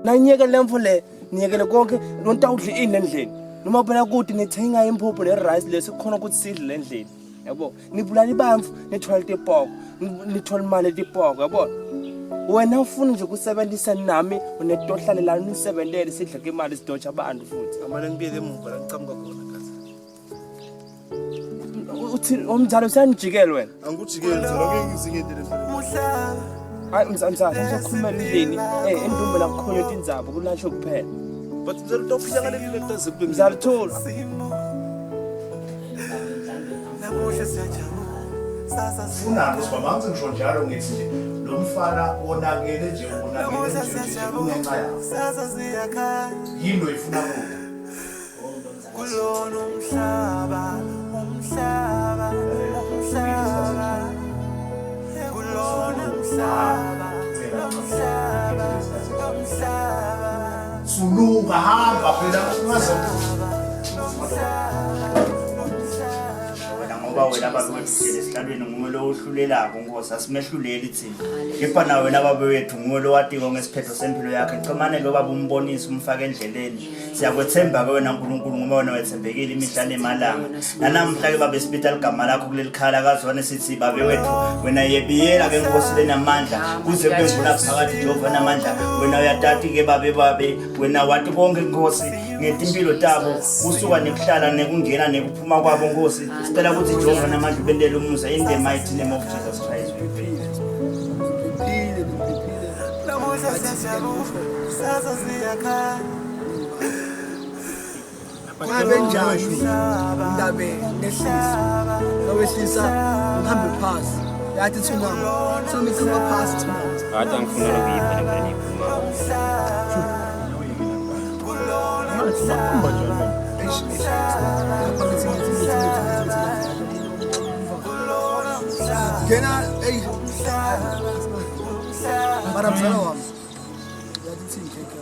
Nanyeke lemfo le niyekele konke nonta udle ini endlini. Noma phela kuthi nithenga impuphu nerice lesikhona ukuthi sidle endlini. Yabo, nibulala ibamfu nithola tipoko, nithola imali tipoko, yabo. Wena ufuna nje ukusebenzisa nami unetohlalela nisebenzele sidle ke imali sidotsha abantu futhi. Amale ngibiyele emuva la ngicamuka khona kazi. Uthi umzalo usanijikela wena. Angikujikeli ngizoloke ngizingedele Muhlaba. Hayi mzala ngisakhuluma endlini. Endumbe la kukhona indzaba kulasho kuphela. But mzala utawufika ngale lento tazekube mzala thola. Namuhla siyajabula. Sasa Funako sibamanzi ngisho njalo ngithi nje lo mfana onakele nje kungenxa yakho. Sasa siyakhanya. Yini ifuna Kulona umhlaba. Kulona umhlaba. Suluka hamba phela ungaze ngoba wena babewethu esihlalweni nguwe lo ohlulelako Nkosi asimehluleli thina kepha na wena babewethu nguwe lo watiko ngesiphetho sempilo yakhe ncomane lo baba umbonisa umfaka endleleni siyakwethemba ke wena uNkulunkulu ngoba wena wethembekile imihla nemalanga nanamhla ke baba isipitali igama lakho kuleli khala kazwane sithi babewethu wena yebiyela ke Nkosi lenamandla kuze kube ngula phakathi Jehova namandla wena uyatati ke babe wena wathi konke Nkosi ngetimpilo tabo kusuka nekuhlala nekungena nekuphuma kwabo Nkosi sicela ukuthi Jehova namandla ubendele umusa in the mighty name of Jesus Christ we pray. Sasa siyakhanya. Kwabenjani ndabe nehlisa lowehlisa ngihambe phasi yathi thunama songikhamba phasi thunama Hata ngifuna lokuyipha lemali iphuma Gena hey para mzala wami yathi thini keke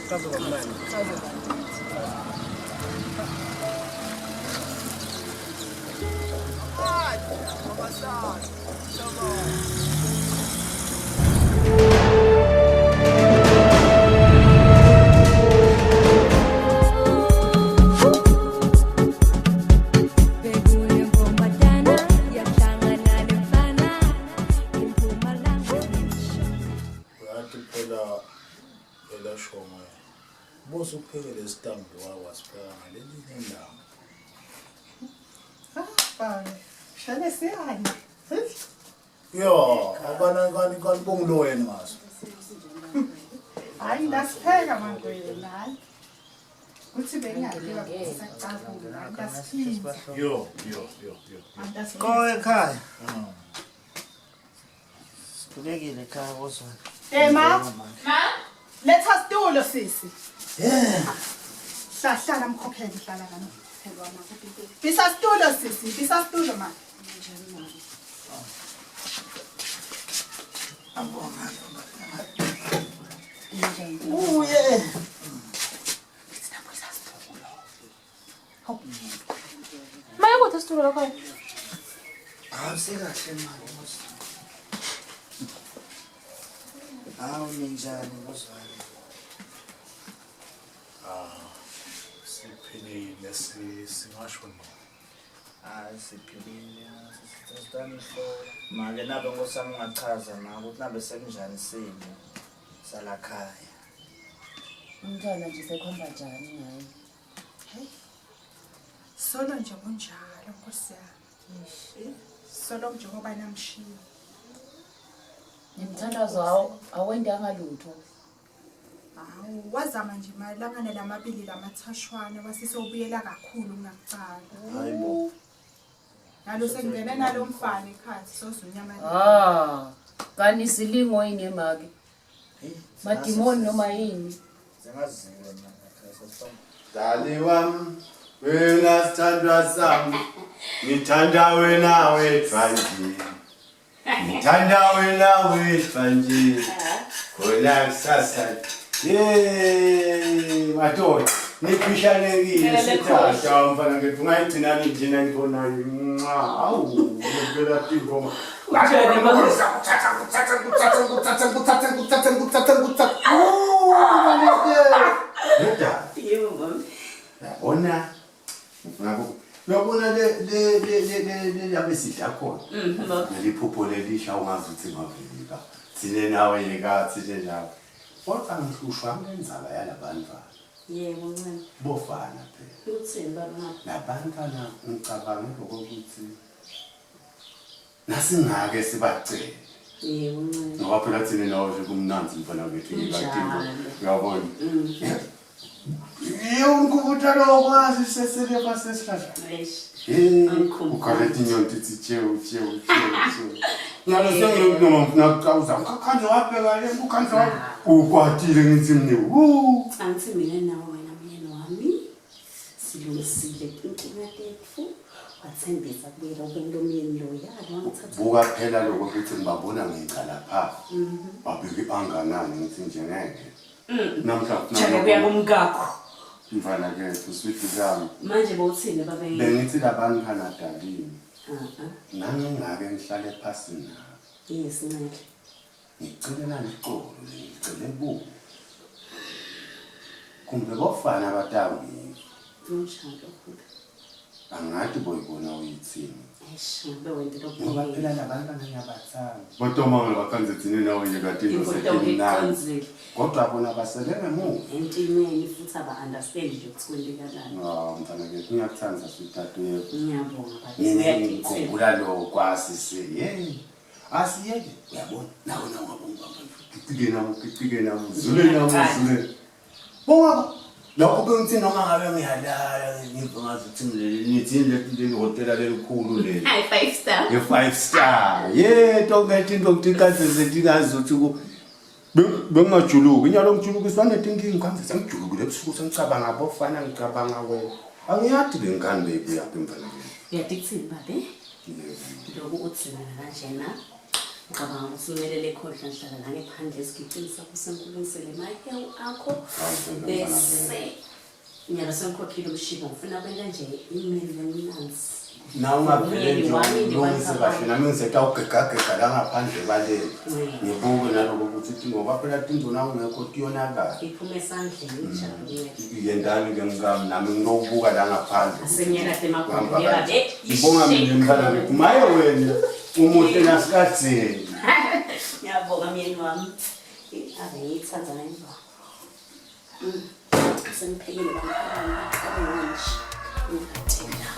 kazo kamani Boss uphekele isitambu wasipheka ngaleli ndawo. Bani, shane siyani. Yo, akani bongulo wena ngaso. Hayi nasipheka mangwenya hayi. Kuthi bengiyapheka kusaqabula, ngasiphinza. Yo. Ko ekhaya. Sikhulekile ekhaya bosona. Ma. Letha situlo sisi. Hlala mkhokhele hlala kana. Phekwana kuphi. Bisa situlo sisi, bisa situlo ma. Uye. Maya kuthi situlo lakho. Sekahle manje. Ninjani bosona. Siphilile singasho no. Siphilile sisitanihloko. Manje nabe ngosami ngachaza na ukuthi nabe sekunjani simo salakhaya. Umntwana nje sekhomba njani ngaye? Hey. Solo nje kunjalo Nkosi yami. Solo njengoba namshiya. Nimthandazo awendanga lutho. Wazama nje malanga nelamabili lamathashwana wasisobuyela kakhulu kunakuqala. Hayibo. Nalo sekungena nalo mfana ekhathi sozunyama. Kani silingo inemaki. Madimoni noma yini? Sengaziwe na. Dali wami wena sithandwa sami ngithanda wena wethu ngithanda wena wethu khona kusasa madoda niphishanekile sithatha umfana ngithi ungayigcinani njena ngibona awu ngibela ingoma uyabona le yabe sidla khona neliphupho lelisha ungazi ukuthi ngavelika thine nawe yeka thine nawe kodwa ngihlushwa ngenzaba yalabantwana yebo ncane bofana phela uthini baba labantwana ngicabanga ukuthi nasingake sibacele yebo ncane ngoba phela thine nawe nje kumnanzi mfana wethu ngikadingo uyabona yonke ukuthi lokwazi sesele basesihlahla ukhalethi nyonto ithi chewu ngalo sengiyokunoma ngakukhandla wabheka le ukhandla ukwatile ngithi mne angithi mina nawe wena myeni wami silungisile inkinga tethu wathembisa kubuyela ubengilomyeni lo yalo wangithatha buka phela lokho ukuthi ngibabona ngiqala pha babike banganani ngithi nje ngeke namhlanje kuya kumkakho mfana ke uswithi zami manje bowuthini babe bengithi labantu kanadalini nami ngake ngihlale phansi nabo yes ncane ngicela nalixolo ngicela bu kumbe bofana abatawini umshado futhi angathi boyibona uyithini esho bewende ngoba lokho phela labantwana ngiyabathanda botomanga bakhanze thini nawe nyekade imfoto kodwa bona baselele mu entimeni futhi aba-understand nje ukuthi kwentekalani mfana ke ngiyakuthanda sithathu ngiyabonga ngikhumbula lo kwasisi asiyeke uyabona nawe kicike nawo zule bonga lokho bengithi noma ngabe ngiyalala ngivumaza ukuthi ngithini le hotela lelikhulu leli 5 star ye5 star tongathi into ukuthi kanze setingazi ukuthi bengajuluki inyalo ngijulukiswa netinkingi kanze sengijulukile ebusuku sengicabanga abofana ngicabanga wena angiyathi le ngane beyibuya yapha emvana uyadikuthini babe lokhu uthina kanjena ngicabanga ukuthi umelele ekhodla ngihlala la ngephandle esigicisa kusenkulungisele emahewu akho bese nyalo senkhokhile umshiko ngifuna kwenta nje imeli leminanzi na ungavele nje ulungise kahle nami ngisetawugegagega la ngaphandle balele ngibuke naloko ukuthi ngoba phela tinduna ungekho tiyonakala iphume esandleni njalo yendani ke ngami nami nginobuka la ngaphandle asenyela emakhondweni babe ngibonga mina emphana bethu maye wena umuhle nasikadzeni ngiyabonga myeni wami ave ngiyithatha ngendlela sengiphekile bamkhona ngiyathina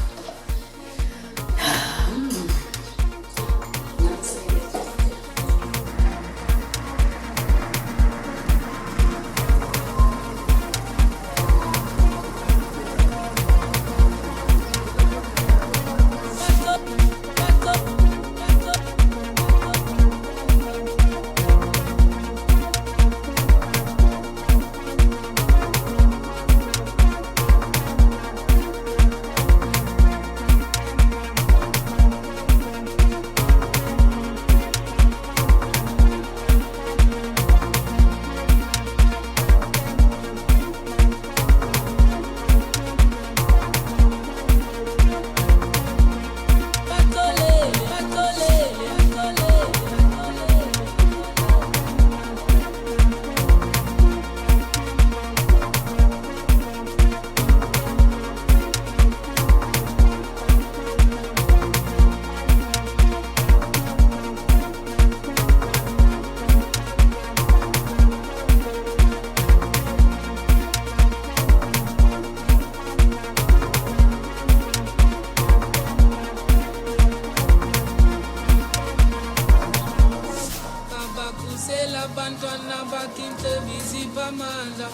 Bantwana bakinto bizipa manda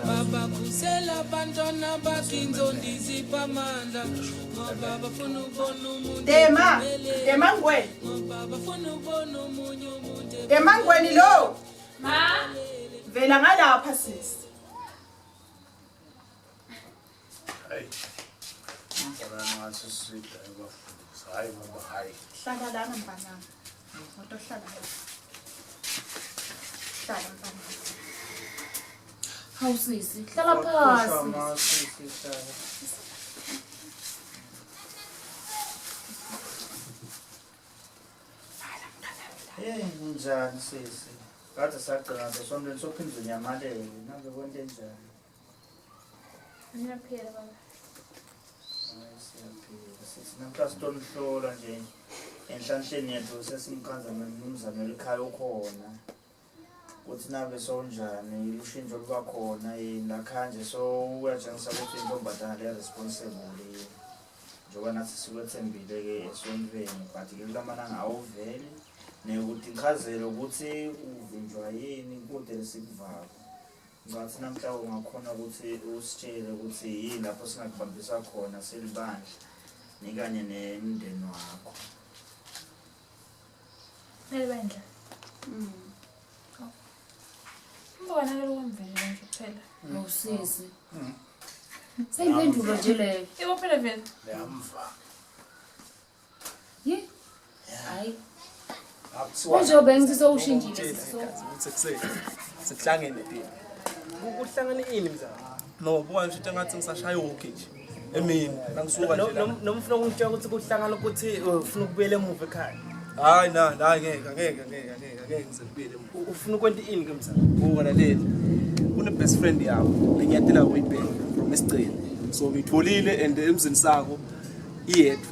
baba kusela bantwana bakinto ndizipa manda baba funa ubona umuntu Tema ngweni baba funa ubona umuntu Tema ngweni lo Ma vela ngalapha sisi hayi ngicela ngathi sweet ayibafundi hayi baba hayi hlala lana mbanana ngoto hlala hawu sisi hlala phansi njani sisi kade sagcina ngesondweni sophindwe nyamalele nabe kwento enjani ngiyaphila baba Namhla sitonihlola nje enhlanhleni yethu sesimkhanza nomzamo elikhaya ukhona ukuthi nabe sonjani ushintsho luba khona lakhaya nje so uyatshengisa ukuthi intombazana le responsible njengoba nathi sikwethembile-ke esontweni but ke kulamalanga awuveli nekuthi ngichazele ukuthi uvinjwa yini kude lesikuvako ngathi namhla ungakhona ukuthi usitshele ukuthi yini lapho singakubambisa khona selibandla nikanye nemndeni wakho. Nelibandla. Mbona ke lokwamvela nje kuphela. Awusisi. Seyimpendulo nje leyo. Yebo phela vele. Yamva. Yi? Hayi. Akusiwa. Njengoba ngisizowushintshile Sikuhlangene phela. Ukuhlangana ini mzala? No, buka nje into engathi ngisashaya ukhe nje. Emini, ngisuka nje la. Nomfuna ukungitshela ukuthi kuhlangana ukuthi ufuna ukubuyela emuva ekhaya. Hayi ngeke ngize ngibuyele emuva. Ufuna ukwenta ini ke mzala? Buka lalela. Kune best friend yakho, lenyatela kuyibheka from Esigcine. So ngitholile and emzini sakho iyethu.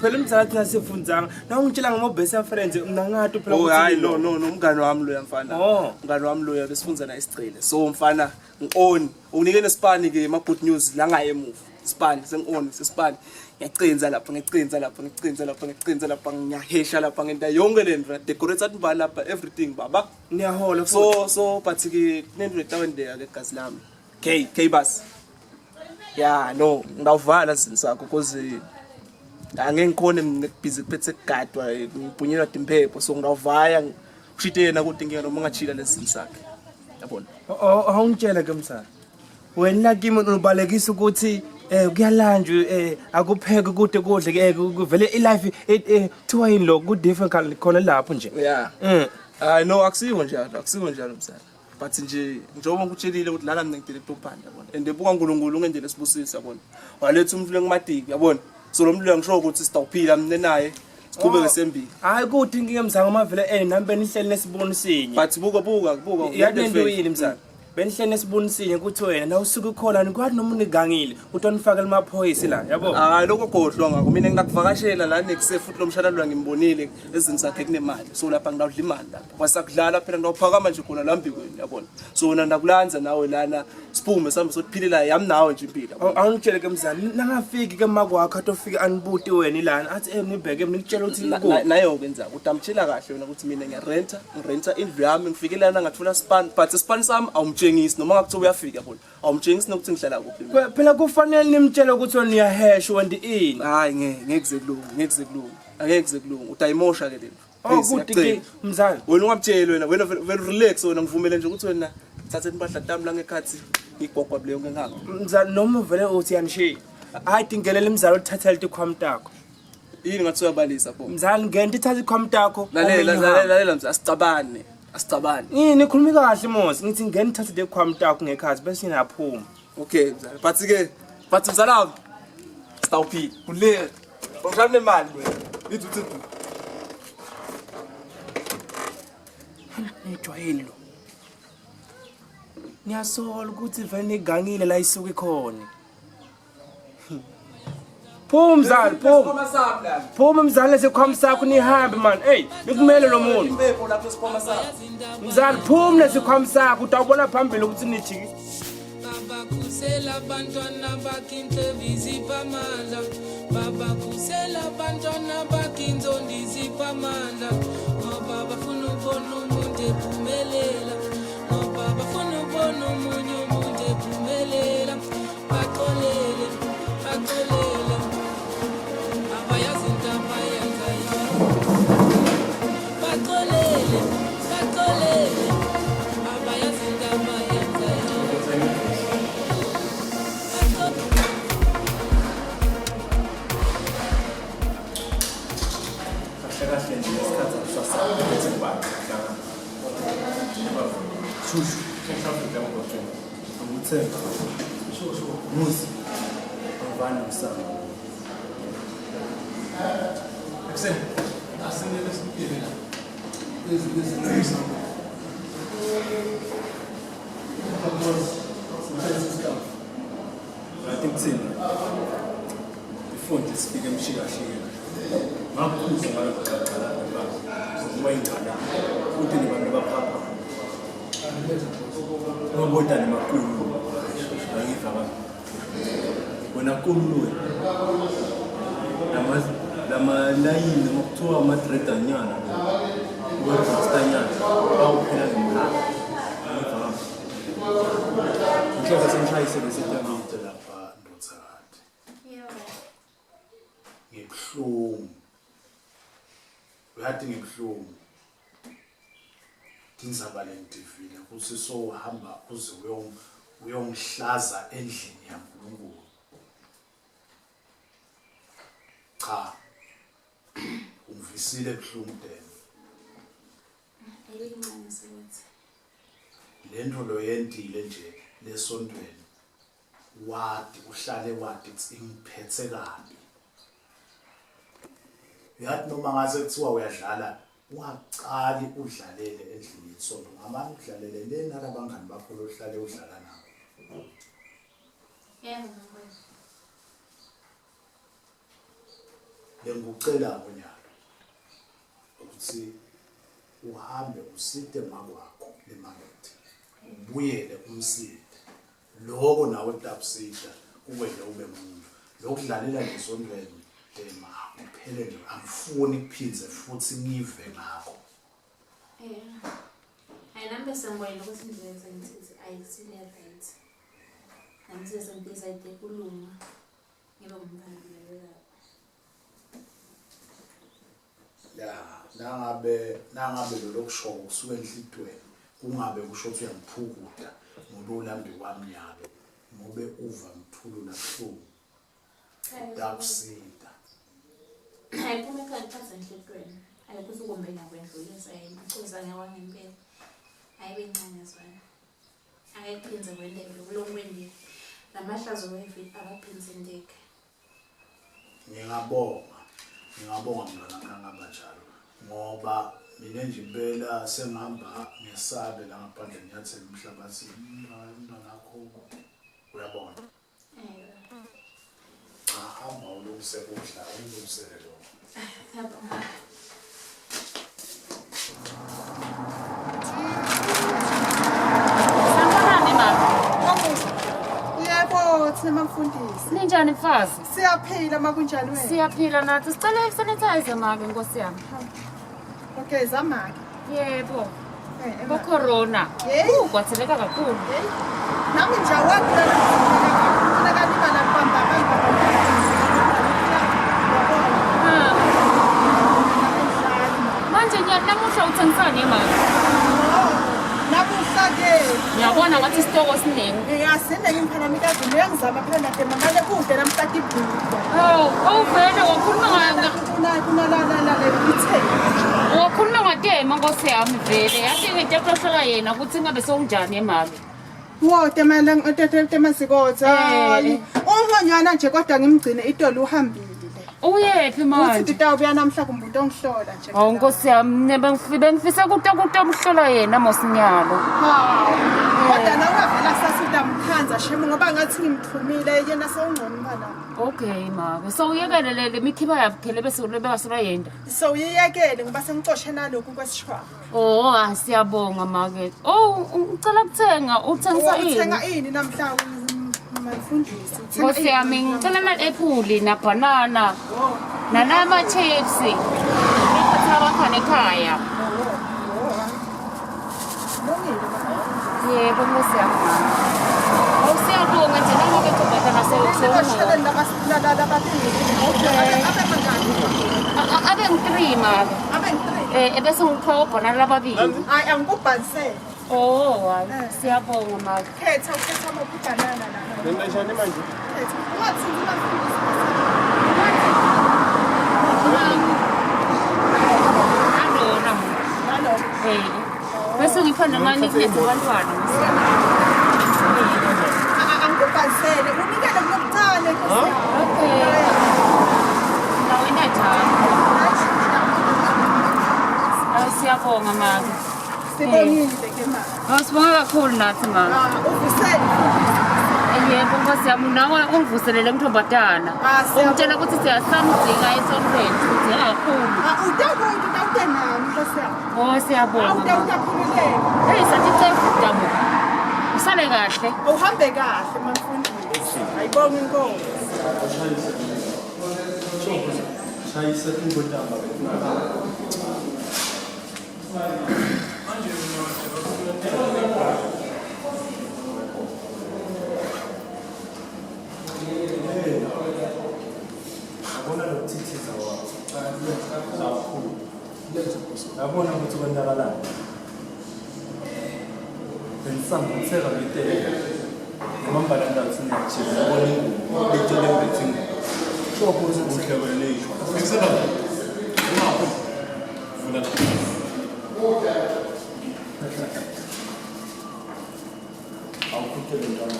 Phela mzala thina sifundzanga. Na ungitshela ngamo best friends mina ngathi phela Oh hayi no umngane wami lo yamfana. Oh. Umngane wami lo yabesifunza na Esigcine. So mfana ngi-on. Unginike nesipani ke ma good news la ngaye emuva. Spani sengi-on sespani. Ngiyacinza lapha ngiyahesha lapha ngenta yonke lento decorate athi lapha everything baba. Niyahola So but ke kunento letawendeka ke gazi lami. K bus. Yeah no ngawuvala sinsakho because angeke ngikhone ngibhizi kuphethe kugadwa ngibhunyelwa dimphepho so ngawuvaya ushite yena ukuthi ngeke noma ngachila lesini sakhe yabona awungitshela ke msana wena kimi ubalekisa ukuthi kuyalanjwa akupheke kude kudle ke kuvele ilife thiwa yini lo ku different khona lapho nje yeah I know akusiwo njalo msana but nje njengoba ngikutshelile ukuthi lana mina ngidile kuphanda yabona and ebuka uNkulunkulu ungendele sibusisa yabona waletha umfule ngimadiki yabona so lo mlilo ngisho ukuthi sitawuphila mina naye siqhubeke sembili hayi kuthi inkinga mzango mavele nambe nihleli nesiboni sinye but buka yadento yini mzango benihleli nesiboni sinye ukuthi wena na usuke ukhona nikwathi noma unigangile uthi onifakela amaphoyisa la yabo hayi lokho godlwa ngakho mina ngingakuvakashela la nexe futhi lo mshana lo ngimbonile ezini sakhe kunemali so lapha ngidawudla imali lapha kwasakudlala phela ngawuphakama nje khona la mbikweni yabona so wena ndakulanza nawe lana siphume sambe sothiphila yami nawe nje impilo awungitshele ke mzana nangafiki ke makwakho atofika anibuti wena ilana athi nibheke nikutshela ukuthi nayo kenza ukuthi amtshela kahle wena ukuthi mina ngirenta indlu yami ngifike lana ngathola span but span sami awumtshengisi noma ngakuthiwa uyafika yabona awumtshengisi nokuthi ngihlala kuphi phela kufanele nimtshele ukuthi wena uyahesha wena ini hayi ngeke kulunga angeke kulunga utayimosha ke lento ukuthi mzala wena ungamtsheli wena vele relax wena ngivumele nje ukuthi wena thathe impahla tami la ngekhathi ngigwagwa bule yonke ngakho mzala noma vele uthi yanishiya hayi dingelela imzala uthathele ikhwama takho yini ngathi uyabalisa pho mzala ngente ithatha ikhwama takho lalela mzala asicabane yini khuluma kahle Mosi ngithi ngene ithathe ikhwama takho ngekhathi bese ngiyaphuma okay mzala but mzala wami sitawuphila kule ngishane nemali wena nithi uthi nejwayeli lo niyasola ukuthi vele nigangile la isuke khona phuma mzala lesikhwama sakho nihambe man hey nikumele lo muntu mzala phuma lesikhwama sakho utawubona phambili ukuthi nithi Baba kusela bantwana bakinte vizipa manda Baba kusela bantwana bakinzo ndizipa manda Baba bafuna ubona umuntu ephumelela Baba bafuna ubona umuntu ephumelela Baxolele abayazi into abayenzayo Baxolele abayazi into abayenzayo kahle nje isikhathi sasasa ukuthi ngibani shushu mhlawumbe ngiyabona ngumthemba shushu muzi ngivana umsana akusene asingeke siphile la lezi I think Mfundisi sifike emshika-shika. Ngakhuza ngalokugcagcala ngoba ingane. Futhi nibantu baphapha. Ngoboda nemakulu. Angiva ba. Wena kulu lama layini ngokuthiwa ama-dreadanyana webhastanyana awuphela ngemkhaya. Ngihlala sengishayisele sethamite lapha ndotsakade. Ngibuhlungu. Uyathi ngibuhlungu. Ngizabale ngitivile ukuthi sohamba uze uyongihlaza endlini yaNkulunkulu. Cha. Ungivisile ebuhlungu deni. Ayikuncane sekwethu. Lento lo yendile nje lesontweni. Wathi uhlale wathi ingiphethe kabi. Uyathi noma ngase kuthiwa uyadlala ungaqali udlalele endlini yesonto. Ngamanye udlalele lena labangani bakho lohlale udlala nabo. Yebo mfowethu. Lengucela ngonyalo ukuthi uhambe usite makwakho lemakethe. Ubuyele umside. Lokho nawe tabusida uwele ube umuntu. Lokudlalela lesontweni tema uphelele angifuni kuphindze futhi ngive ngakho. Ayinambe sangwayela ukuthi ngizenze ngithi ayisile right. Angizenze ngidecide kulunga. Ngibe ngumphambili lapho. Ya, nangabe lokushoka kusuka enhlitweni kungabe kusho ukuthi uyangiphukuda ngoba ulambi kwami nyalo ngobe uva ngithulula kuhlungu. Dakusida. Ayiphuma ekhaya ngiphatha enhlitweni. Ayikho ukumbena kwendlulisa yena ucuza ngewangempela. Ayibe incane zwana. Ayiphinze kwendele kulongwendile. Lamahlazo weviki abaphinze ndeke. Ngingabonga mntwana ngangaba njalo ngoba mina nje impela sengihamba ngesabe la ngaphandle ngiyathela umhlabathi mntwana wakho uyabona. Hamba ulungise ukudla ulungisele lo. Sanibonani mama. Yebo, thina mfundisi. Ninjani mfazi? Siyaphila makunjani wena? Siyaphila nathi. Sicela isanitizer make Nkosi yami. Okay, zamake. Yebo. Bo corona. Kwatheleka kakhulu. Nami nje awakudala ngifuna kanti banapamba manje namuhla uthengisani mama? Nakuhlake. Ngiyabona ngathi isitoko siningi. Ngiyasinde ngimphana uyangizama phela nade mangale kude namhlanje ibhuku. Vele wakhuluma kunala lebithe. Wakhuluma ngatema Nkosi yami vele. Yathi ngiteploshela yena ukuthi ngabe sewunjani emali. Wo tema sikotha. Ungonyana nje kodwa ngimgcine itolo uhambile. Uyephi manje? Uthi tawubuya namhla kumbuto ongihlola nje. Hawu Nkosi yami bengifisa kuta umhlola yena mosinyalo. Kodwa nawe uvela sasida mkhanza shemu ngoba ngathi ngimthumile yena sewungcono ngala. Okay mama. So uyekele le mikhiba yaphele bese ulebasura yenda. So uyiyekele ngoba sengixoshe nalokhu kwesishwa. Siyabonga make. Ngicela kuthenga uthengisa ini? Uthenga ini namhla mfundisi? Nkosi yami ngicela ama-ephuli nabanana. Nalama chips. Ngiphatha abakhona ekhaya. Yebo Nkosi yami. Siyabonga nje nangobe kubheka abe ngi-3 mama. Ebese ngikhopha nalababili. Hayi angikubhalisele. Siyabonga mama. Khetha amabhanana la. Nenda njani manje? Wathi ngibafundisa. Bese ngiphandle ngani kulethe abantwana. Angikubhalisele unikele kulokucane Nkosi. Okay. Nawena njani? Siyabonga mama. Sibongile ke mama. Sibonga kakhulu nathi mama. Uvusele. Yebo Nkosi yami nawe ungivuselele mthombadala. Ungitshela ukuthi siyasamdinga esontweni futhi kakhulu. Utawute nami Nkosi yami. Oh siyabonga. Utaphumelele. Hey sathi Damo. Usale kahle. Uhambe kahle mfundisi. Ayibonga inkosi. Shayisa ingotamba. Yabona ukuthi kwenzakalani. Bengisangatheka ngitele. Ngihamba la ndawo singathini ubona ingubo betshele ngithi shopho uhlebele ishwa. Ngisebenza. Ngapho. Vula. Awukhuthele njalo.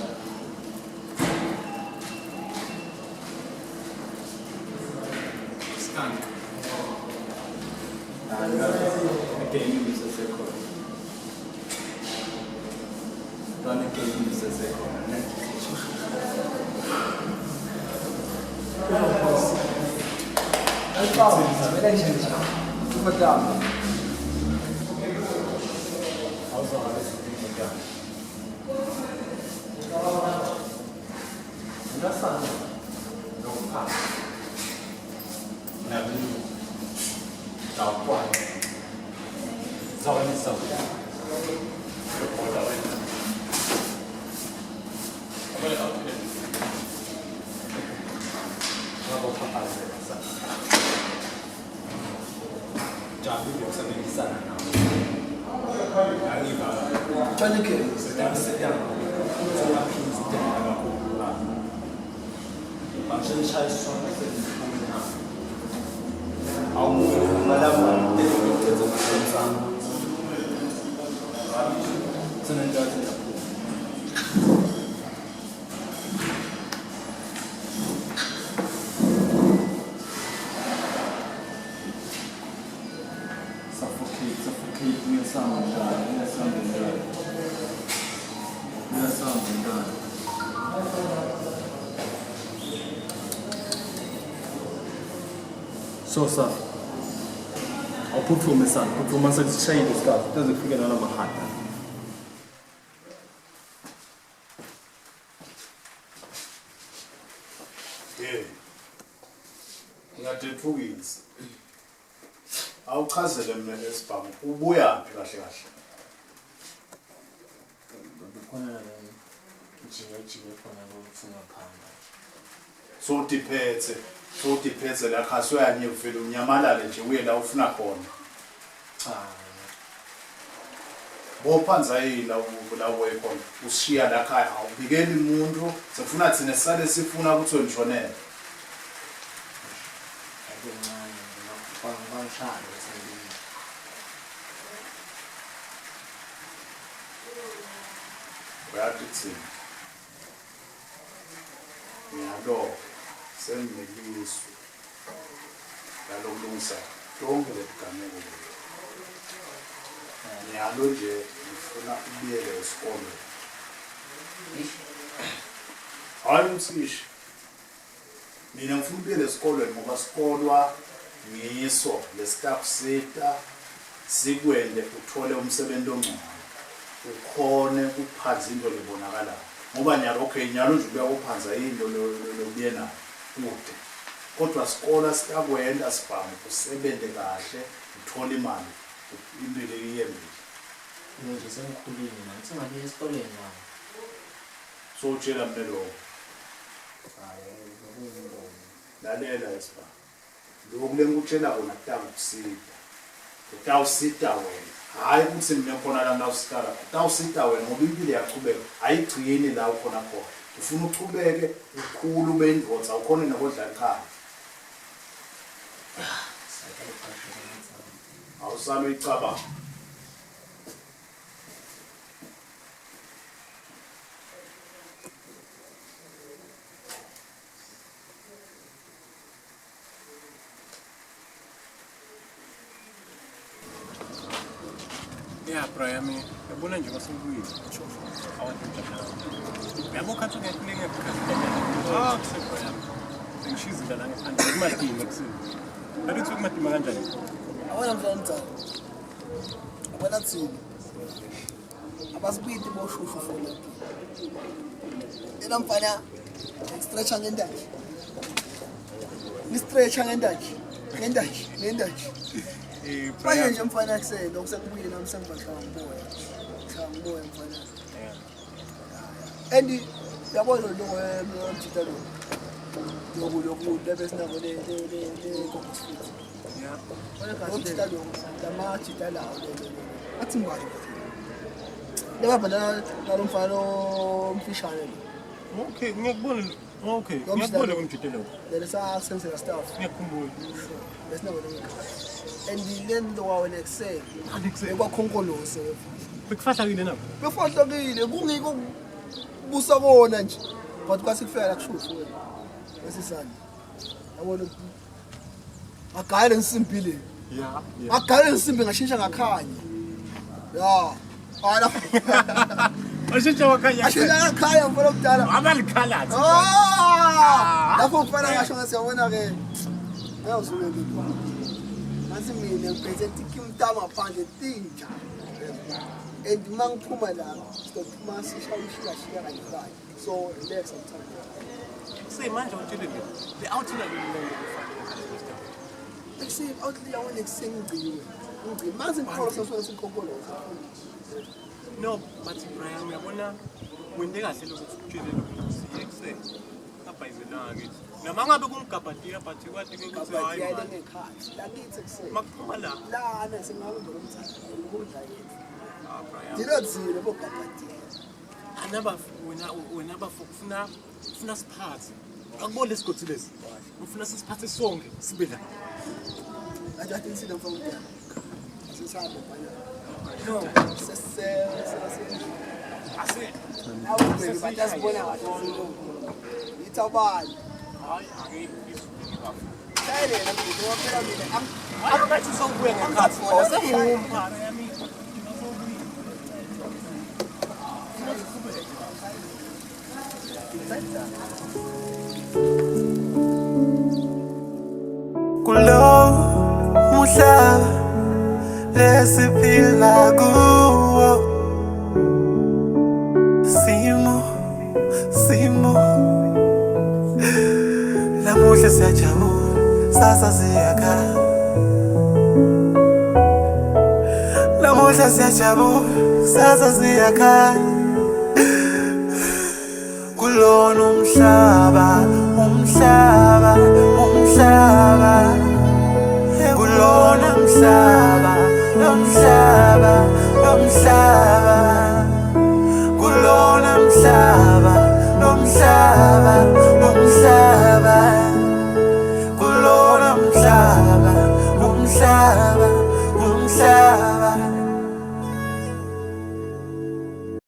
Scan. So sir, awuphuthume sana, phuthuma sesishayile isikhathi, kuze kufike nala mahata. Ngiyathethukisa. Awuchazele mina lesibhamu ubuya phi kahle kahle. Bekhona la njengajike khona lokufuna phamba. So diphethe la khaswe nye ufela unyamalale nje uye la ufuna khona. Cha. Bophanza yila ukula wekhona. Ushiya la khaya awubikeli umuntu sefuna thina sisale sifuna ukuthi wentshonela. Uyathi thina. Ngiyalo sengiliswa. Nalokulungisa lonke lesigameko. Ngiyalo nje ngifuna ubiyele esikole. Hayi umsishi. Mina ngifuna ubiyele esikolweni ngoba sikolwa ngiso lestaff seta sikwende uthole umsebenzi ongcono. Ukhone ukuphaza into lebonakala. Ngoba nyalo okay nyalo nje ubuya kuphanza into lokuyena kude. Kodwa sikole sikakwenda sibhamu usebenze kahle uthola imali impilo iyembi. Nje sengikhulile manje singabiye esikoleni manje. So utshela mina lo. Lalela isibhamu. Lokhu lengikutshela kona kutakusita. Kutawusita wena. Hayi ukuthi mina khona la nawusikala. Kutawusita wena ngoba impilo yaqhubeka. Ayigcini la ukhona khona. Ufuna uqhubeke ukhulu bendvodza ukhona nekodla ekhaya. Awusalo icabanga. Yeah, bro, yami yabona nje basenguyile. Awanthu njalo. yabo khathi ngeke kusekho yami ngishizile la ngaphandle kumadima kusini bathi kusuka kumadima kanjani awona mfana mthana abona thini abasibidi boshushu fona ina mfana stretcha ngendaki ni stretcha ngendaki manje nje mfana kusele okusengibuyile namsemva ngibona mfana and yabona lo wemjita lo yokulo lebesinako le competition yeah wona lo lamajita lawo athi mbali leba bana nalomfana omfishane lo okay ngiyakubona okay ngiyakubona kumjita lo lesa sensor staff ngiyakhumbula lesinako le and then lo wawe nexe ekwakhonkolose bekufahlakile nabo befahlakile kungiko busa kona nje but kwasikufika la kushushu wena wesisana yabona agayele insimbi le agayele insimbi ngashintsha ngakhanya ya ala ashintsha wakhanya ashintsha ngakhanya mfana omdala abalikhalati lapho mfana ngasho ngathi yabona ke ngiyazule ngidwa mase mina ngiphethe tikimtama phandle tinja and mangiphuma la stophuma sishaya kanye so relax say manje utshile le outline le see outline yawona ekusengiqiwe manje ngikhona sasona sinkokolo no but Brian uyabona wende kahle lokuthi utshile lokuthi exe abayizelanga kithi noma ngabe kumgabhadiya but kwathi ke ukuthi hayi manje ngekhathi lakithi ekuseni makuphuma la lana singabe ngomthanda ukudla yethu Dilozile bogabhadiya anaba wena bafuna siphathe akubona lesigodi lesi ufuna sisiphathe sonke sibe la ajathi insida mfana umntana asisabe bana no sese awubheki batasibona kahle ithabani hayi angeke Kayele na ngoba mina akathi sokubuya ngekhathi sengumphara yami kulo muhlaba lesiphila kuwo simo namuhla siyajabula sasa siyakhala namuhla siyajabula sasa siyakhala kulona umhlaba kulona umhlaba kulona umhlaba kulona umhlaba